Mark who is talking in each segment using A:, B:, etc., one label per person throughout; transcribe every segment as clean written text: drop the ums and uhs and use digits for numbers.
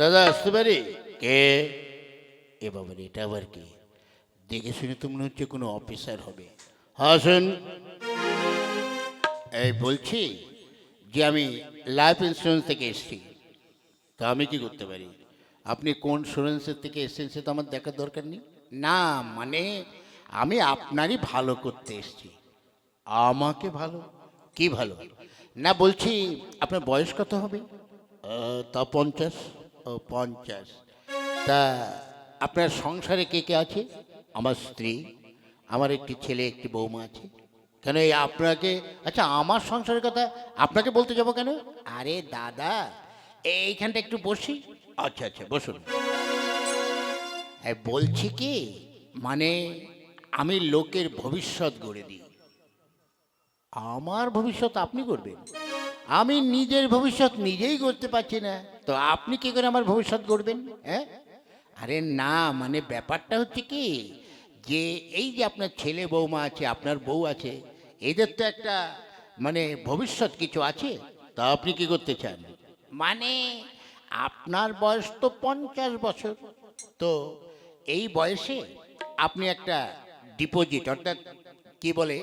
A: দাদা আসতে পারি? কে? এ বাবা রে, এটা আবার কি? দেখে শুনে তো মনে হচ্ছে কোনো অফিসার হবে। হ্যাঁ শুন, এই বলছি যে আমি লাইফ ইন্স্যুরেন্স থেকে এসেছি। তা আমি কি করতে পারি? আপনি কোন ইন্স্যুরেন্সের থেকে এসেছেন সে তো আমার দেখার দরকার নেই। না মানে আমি আপনারই ভালো করতে এসেছি। আমাকে ভালো? কি ভালো? না বলছি আপনার বয়স কত হবে? তা 50। ও 50। তা আপনার সংসারে কে কে আছে? আমার স্ত্রী, আমার একটি ছেলে, একটি বৌমা আছে। কেন এই আপনাকে, আচ্ছা আমার সংসারের কথা আপনাকে বলতে যাব কেন? আরে দাদা, এইখানটা একটু বসি। আচ্ছা আচ্ছা বসুন। বলছি কি, মানে আমি লোকের ভবিষ্যৎ গড়ে দিই। আমার ভবিষ্যৎ আপনি করবেন? আমি নিজের ভবিষ্যৎ নিজেই করতে পারছি না, তো আপনি কি করে আমার ভবিষ্যৎ গড়বেন? হ্যাঁ, আরে না মানে ব্যাপারটা হচ্ছে কি, যে এই যে আপনার ছেলে বৌমা আছে, আপনার বউ আছে, এদের তো একটা মানে ভবিষ্যৎ কিছু আছে। তা আপনি কি করতে চান? মানে আপনার বয়স তো 50 বছর, তো এই বয়সে আপনি একটা ডিপোজিট অর্থাৎ কি বলে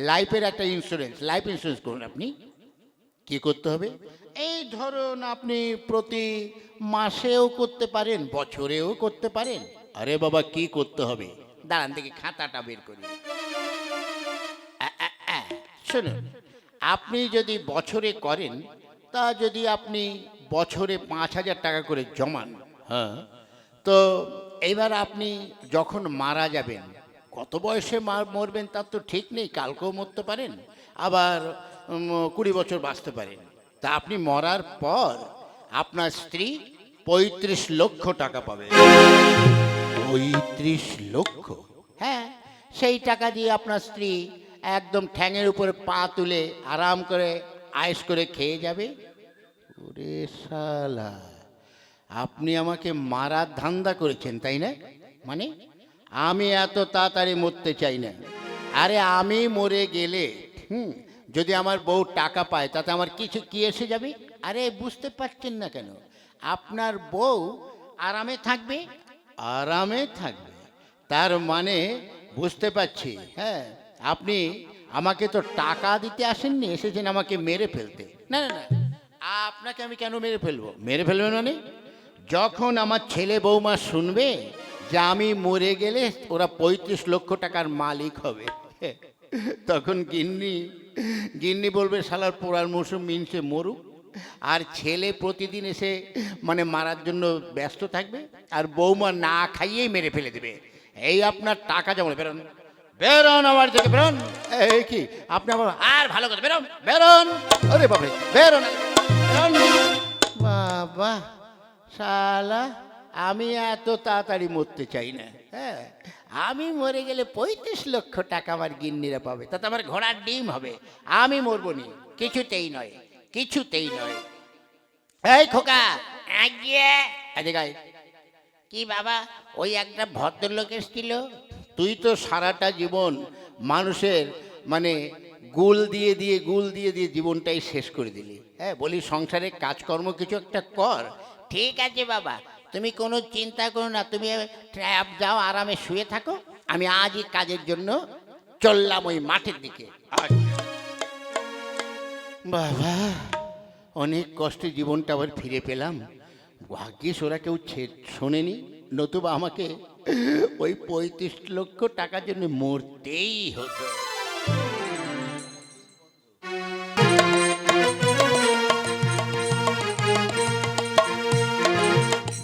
A: লাইফের একটা ইন্স্যুরেন্স, লাইফ ইন্স্যুরেন্স করুন। আপনি কি করতে হবে? এই ধরুন আপনি প্রতি মাসেও করতে পারেন, বছরেও করতে পারেন। আরে বাবা কি করতে হবে? দাঁড়ান দেখি খাতাটা বের করি। শুনুন, আপনি যদি বছরে করেন, তা যদি আপনি বছরে 5,000 টাকা করে জমান, হ্যাঁ, তো এবার আপনি যখন মারা যাবেন, কত বয়সে মরবেন তার তো ঠিক নেই, কালকেও মরতে পারেন, আবার 20 বছর বাঁচতে পারেন। তা আপনি মরার পর আপনার স্ত্রী 35 লক্ষ টাকা পাবে। 35 লক্ষ? হ্যাঁ, সেই টাকা দিয়ে আপনার স্ত্রী একদম ঠ্যাঙের উপরে পা তুলে আরাম করে আয়েশ করে খেয়ে যাবে। ওরে শালা, আপনি আমাকে মারার ধান্দা করেছেন তাই না? মানে আমি এত তাড়াতাড়ি মরতে চাই না। আরে আমি মরে গেলে যদি আমার বউ টাকা পায় তাতে আমার কিছু কি এসে যাবে? আরে বুঝতে পারছেন না কেন? আপনার বউ আরামে থাকবে, আরামে থাকবে, তার মানে বুঝতে পারছি। হ্যাঁ, আপনি আমাকে তো টাকা দিতে আসেননি, এসেছেন আমাকে মেরে ফেলতে। না না না, আপনাকে আমি কেন মেরে ফেলবো? মেরে ফেলবেন মানে যখন আমার ছেলে বৌমা শুনবে যে আমি মরে গেলে ওরা 35 লক্ষ টাকার মালিক হবে, তখন গিন্নি গিন্নি বলবে শালার পোড়ার মৌসুম মিনসে মরুক, আর ছেলে প্রতিদিন এসে মানে মারার জন্য ব্যস্ত থাকবে, আর বৌমা না খাইয়েই মেরে ফেলে দেবে। এই আপনার টাকা যেমন, বেরোন বেরোন আমার থেকে, বেরোন। এই কি আপনি আমার আর ভালো কথা, বেরোন বেরোন। আরে বাবা বেরোন, বেরোন। বাবা শালা, আমি এত তাড়াতাড়ি মরতে চাই না। হ্যাঁ, আমি মরে গেলে 35 লক্ষ টাকা আমার গিন্নিরা পাবে, তাতে আমার ঘোড়ার ডিম হবে। আমি মরবো নি, কিছুতেই নয়, কিছুতেই নয়। এই খোকা, কি বাবা, ওই একটা ভদ্রলোক এসেছিল। তুই তো সারাটা জীবন মানুষের মানে গুল দিয়ে দিয়ে জীবনটাই শেষ করে দিলি। হ্যাঁ, বলি সংসারে কাজকর্ম কিছু একটা কর। ঠিক আছে বাবা, তুমি কোনো চিন্তা করো না, তুমি যাও আরামে শুয়ে থাকো, আমি আজই কাজের জন্য চললাম ওই মাঠের দিকে। বাবা, অনেক কষ্টে জীবনটা আবার ফিরে পেলাম। ভাগ্যিস ওরা কেউ শোনেনি, নতুবা আমাকে ওই 35 লক্ষ টাকার জন্য মরতেই হতো।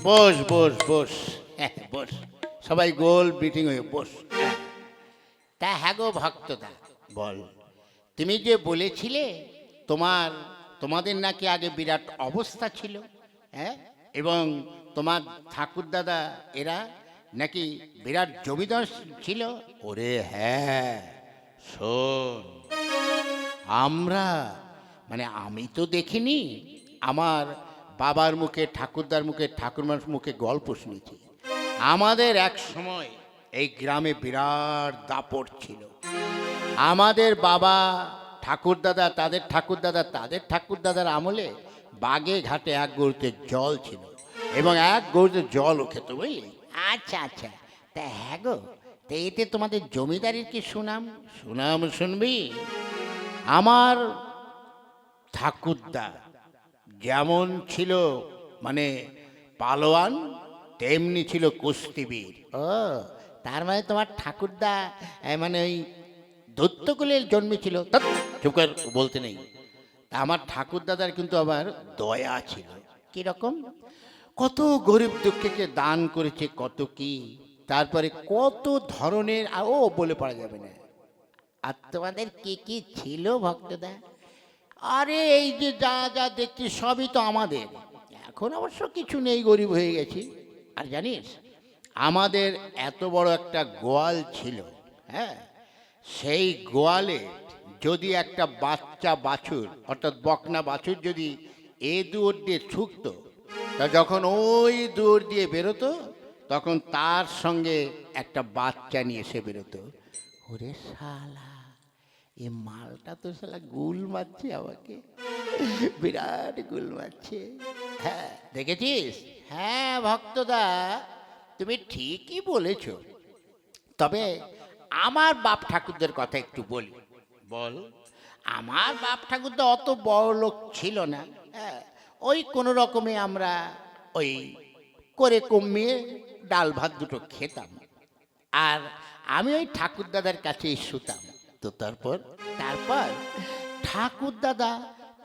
A: বস বস বস, হ্যাঁ বস, সবাই গোল মিটিং হয়ে বস। তা হ্যাঁ গো ভক্তদা, বল, তুমি যে বলেছিলে তোমাদের নাকি আগে বিরাট অবস্থা ছিল, হ্যাঁ, এবং তোমার ঠাকুর দাদা এরা নাকি বিরাট জমিদার ছিল। ওরে হ্যাঁ, শোন, আমরা মানে আমি তো দেখিনি, আমার বাবার মুখে, ঠাকুরদার মুখে, ঠাকুরমার মুখে গল্প শুনেছি। আমাদের এক সময় এই গ্রামে বিরাট দাপট ছিল। আমাদের বাবা ঠাকুরদাদা, তাদের ঠাকুরদাদা, তাদের ঠাকুরদাদার আমলে বাগে ঘাটে এক গরুতে জল ছিল। এবং এক গরুতে জলও খেত, বুঝলি? আচ্ছা আচ্ছা, তা হ্যাঁ গো, তা এতে তোমাদের জমিদারির কি সুনাম? সুনাম শুনবি? আমার ঠাকুরদা যেমন ছিল মানে পালোয়ান, তেমনি ছিল কুস্তিবীর। ও, তার মানে তোমার ঠাকুরদা মানে ওই দৈত্যকুলে জন্মেছিল? ধ্যাৎ, চুপ কর, বলতে নেই। তা আমার ঠাকুরদাদার কিন্তু আবার দয়া ছিল। কিরকম? কত গরিব দুঃখীকে দান করেছে, কত কি, তারপরে কত ধরনের, ও বলে পারা যাবে না। আর তোমাদের কি কি ছিল ভক্তদা? আরে এই যে যা যা দেখছি সবই তো আমাদের। এখন অবশ্য কিছু নেই, গরিব হয়ে গেছি। আর জানিস, আমাদের এত বড় একটা গোয়াল ছিল, হ্যাঁ, সেই গোয়ালে যদি একটা বাচ্চা বাছুর, অর্থাৎ বকনা বাছুর যদি এ দুয়ার দিয়ে ছুটতো, তা যখন ওই দুয়ার দিয়ে বেরোতো, তখন তার সঙ্গে একটা বাচ্চা নিয়ে এসে বেরোতো। ওরে শালা, এ মালটা তো শালা গুল মারছে আমাকে, বিরাট গুল মারছে। হ্যাঁ, দেখেছিস? হ্যাঁ ভক্তদা, তুমি ঠিকই বলেছ। তবে আমার বাপ ঠাকুরদের কথা একটু বলি। বল। আমার বাপ ঠাকুরদা অত বড় লোক ছিল না, হ্যাঁ, ওই কোনো রকমে আমরা ওই করে কমিয়ে ডাল ভাত দুটো খেতাম। আর আমি ওই ঠাকুরদাদার কাছেই শুতাম। তো তারপর তারপর ঠাকুরদাদা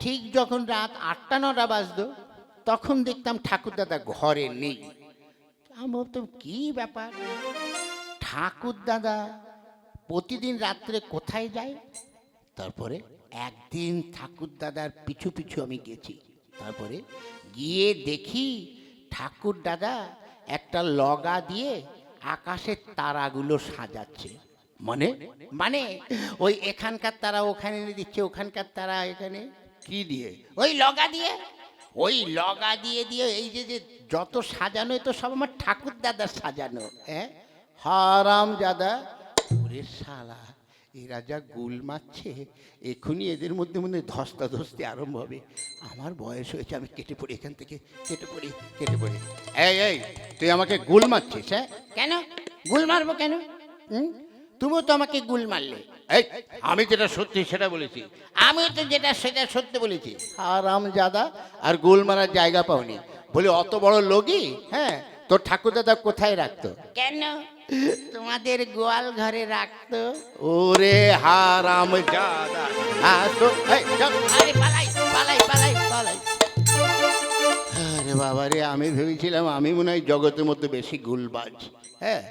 A: ঠিক যখন রাত 8টা-9টা বাজতো, তখন দেখতাম ঠাকুরদাদা ঘরে নেই। আমি ভাবতাম কি ব্যাপার, ঠাকুরদাদা প্রতিদিন রাত্রে কোথায় যায়? তারপরে একদিন ঠাকুরদাদার পিছু পিছু আমি গেছি। তারপরে গিয়ে দেখি ঠাকুরদাদা একটা লগা দিয়ে আকাশের তারাগুলো সাজাচ্ছে। মানে মানে ওই এখানকার তারা ওখানে এনে দিচ্ছে, ওখানকার তারা এখানে। কি দিয়ে? ওই লগা দিয়ে। ওই লগা দিয়ে দিয়ে এই যে যে যত সাজানো, তো সব আমার ঠাকুরদাদার সাজানো। হ্যাঁ, হারাম জাদা। ওরে শালা, এরা যা গুল মারছে, এক্ষুনি এদের মধ্যে মধ্যে ধস্তাধস্তি আরম্ভ হবে। আমার বয়স হয়েছে, আমি কেটে পড়ি এখান থেকে, কেটে পড়ি, কেটে পড়ি। এই এই, তুই আমাকে গুল মারছিস? হ্যাঁ, কেন গুল মারবো কেন? তুমিও তো আমাকে গুল মারলে। এই, আমি যেটা সত্যি সেটা বলেছি। আমি তো যেটা সেটা সত্যি বলেছি। হারাম জাদা, আর গুল মারার জায়গা পাওনি বলে অত বড় লোকই। হ্যাঁ, তোর ঠাকুরদাদা কোথায় রাখতো? কেন? তোমাদের গোয়াল ঘরে রাখতো। ওরে হারাম জাদা, আরে পালাই পালাই পালাই পালাই। আরে বাবা রে, আমি ভেবেছিলাম আমি মনে হয় জগতের মধ্যে বেশি গুলবাজ। হ্যাঁ,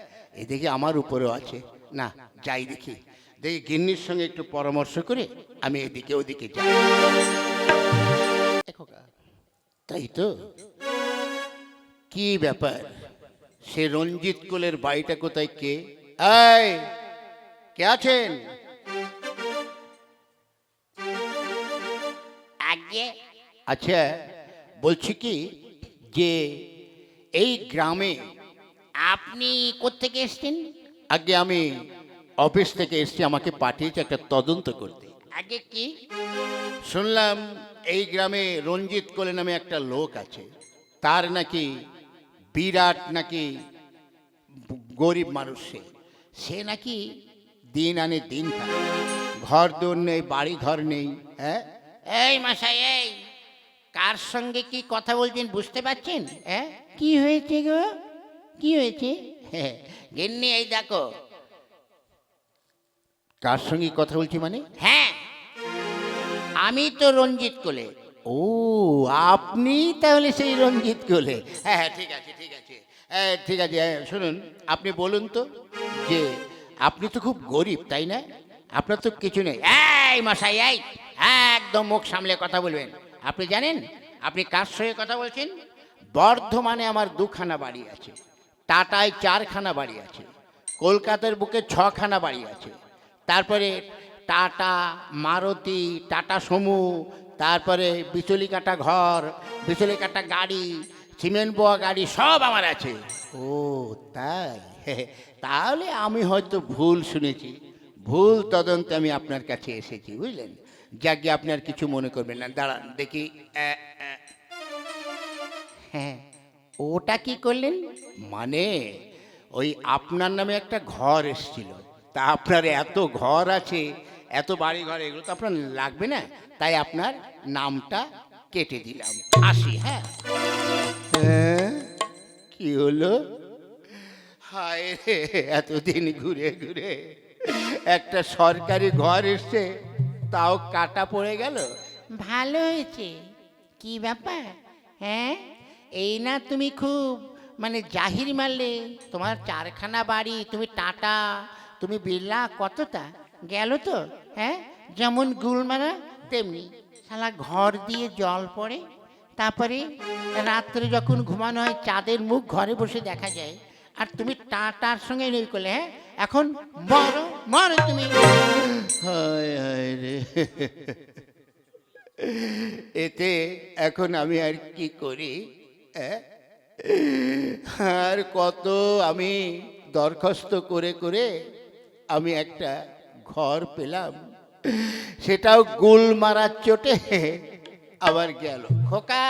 A: এদিকে আমার উপরেও আছে। না, যাই দেখি, দেখি গিন্নির সঙ্গে একটু পরামর্শ করে আমি এদিকে ওদিকে যাই। তাই তো, কি ব্যাপার, সে রঞ্জিত কোলের বাড়িটা কোথায়? কে? এই, কে আছেন? আগে আচ্ছা, বলছি কি যে এই গ্রামে আপনি কোত্থেকে এসছেন? আগে আমি অফিস থেকে এসছি, আমাকে পাঠিয়েছে একটা তদন্ত করতে। আগে কি শুনলাম? এই গ্রামে রঞ্জিত কোলে নামে একটা লোক আছে, তার নাকি বিরাট নাকি গরিব মানুষ। সে নাকি দিন আনে দিন খায়, ঘর দোর নেই, বাড়ি ঘর নেই। হ্যাঁ, এই মশাই, এই কার সঙ্গে কি কথা বলছেন বুঝতে পারছেন? হ্যাঁ, কি হয়েছে গো, কি হয়েছে? গিন্নি এই দেখো। কার সঙ্গে কথা বলছি মানে? হ্যাঁ, আমি তো রঞ্জিত কোলে। ও, আপনি তাহলে সেই রঞ্জিত কোলে? হ্যাঁ হ্যাঁ, ঠিক আছে ঠিক আছে, ঠিক আছে। শুনুন, আপনি বলুন তো, যে আপনি তো খুব গরিব তাই না? আপনার তো কিছু নেই। এই মশাই, এই একদম মুখ সামলে কথা বলবেন। আপনি জানেন আপনি কার সঙ্গে কথা বলছেন? বর্ধমানে আমার 2খানা বাড়ি আছে, টাটায় 4খানা বাড়ি আছে, কলকাতার বুকে 6খানা বাড়ি আছে, তারপরে টাটা মারুতি, টাটা সমু, তারপরে বিচুলি কাটা ঘর, বিচুলি কাটা গাড়ি, সিমেন্ট বোয়া গাড়ি, সব আমার আছে। ও তাই? তাহলে আমি হয়তো ভুল শুনেছি, ভুল তদন্তে আমি আপনার কাছে এসেছি, বুঝলেন? যাকে আপনি আর কিছু মনে করবেন না। দাঁড়ান দেখি। হ্যাঁ, ওটা কি করলেন? মানে ওই আপনার নামে একটা ঘর এসেছিল, তা আপনার এত ঘর আছে, এত বাড়ি ঘর, এগুলো তো আপনার লাগবে না, তাই আপনার নামটা কেটে দিলাম। আসি, হ্যাঁ। হ্যাঁ, কি হলো? হায় রে, এতদিন ঘুরে ঘুরে একটা সরকারি ঘর এসছে, তাও কাটা পড়ে গেল। ভালো হয়েছে। কি ব্যাপার? হ্যাঁ, এই না তুমি খুব মানে জাহির মারলে, তোমার 4খানা বাড়ি, তুমি টাটা, তুমি বিড়লা, কতটা গেল তো। হ্যাঁ, যেমন গুল মারা তেমনি শালা ঘর দিয়ে জল পড়ে, তারপরে রাত্রে যখন ঘুমানো হয় চাঁদের মুখ ঘরে বসে দেখা যায়, আর তুমি টাটার সঙ্গে নই করলে। হ্যাঁ, এখন মরো মরো তুমি। হায় হায় রে, এতে এখন আমি আর কি করি? আর কত আমি দরখাস্ত করে করে আমি একটা ঘর পেলাম, সেটাও গুল মারার চোটে আবার গেল। খোকা,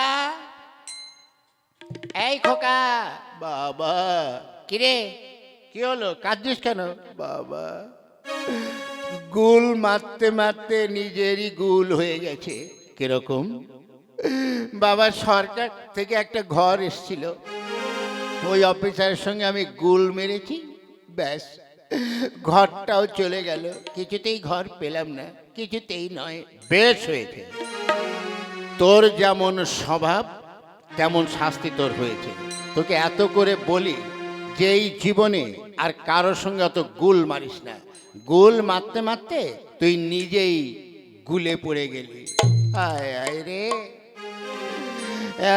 A: এই খোকা। বাবা, কিরে, কি হলো, কাঁদছিস কেন? বাবা, গুল মারতে মারতে নিজেরই গুল হয়ে গেছে। কিরকম? বাবা, সরকার থেকে একটা ঘর এসেছিল, ওই অফিসারের সঙ্গে আমি গুল মেরেছি, ব্যাস ঘরটাও চলে গেল। কিছুতেই ঘর পেলাম না, কিছুতেই নয়। বেশ হয়েছে, তোর যেমন স্বভাব তেমন শাস্তি তোর হয়েছে। তোকে এত করে বলি যে এই জীবনে আর কারোর সঙ্গে অত গুল মারিস না। গুল মারতে মারতে তুই নিজেই গুলে পড়ে গেলি। হায় হায় রে,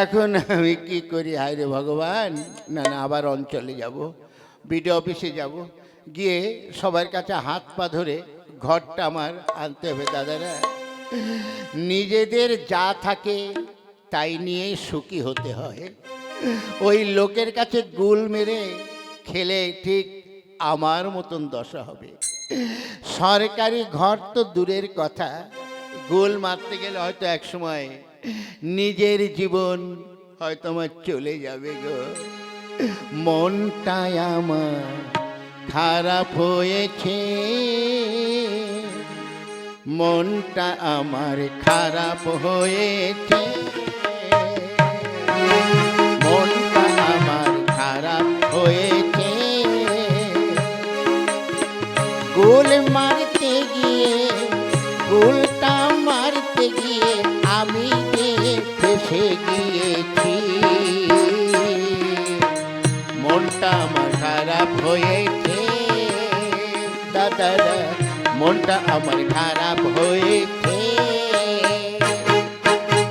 A: এখন আমি কি করি? হায় রে ভগবান। না না, আবার অঞ্চলে যাব, বিডিও অফিসে যাব, গিয়ে সবার কাছে হাত পা ধরে ঘরটা আমার আনতে হবে। দাদারা, নিজেদের যা থাকে তাই নিয়েই সুখী হতে হয়। ওই লোকের কাছে গুল মেরে খেলে ঠিক আমার মতন দশা হবে। সরকারি ঘর তো দূরের কথা, গোল মারতে গেলে হয়তো এক সময় নিজের জীবন হয়তো আমার চলে যাবে গো। মনটাই আমার খারাপ হয়েছে, মনটা আমার খারাপ হয়েছে, মনটা আমার খারাপ হয়েছে। গোল মারতে গিয়ে, গোলটা মারতে গিয়ে আমি যে ফেসে গিয়েছি। মনটা আমার খারাপ হয়েছে দাদারা, মনটা আমার খারাপ হয়েছে।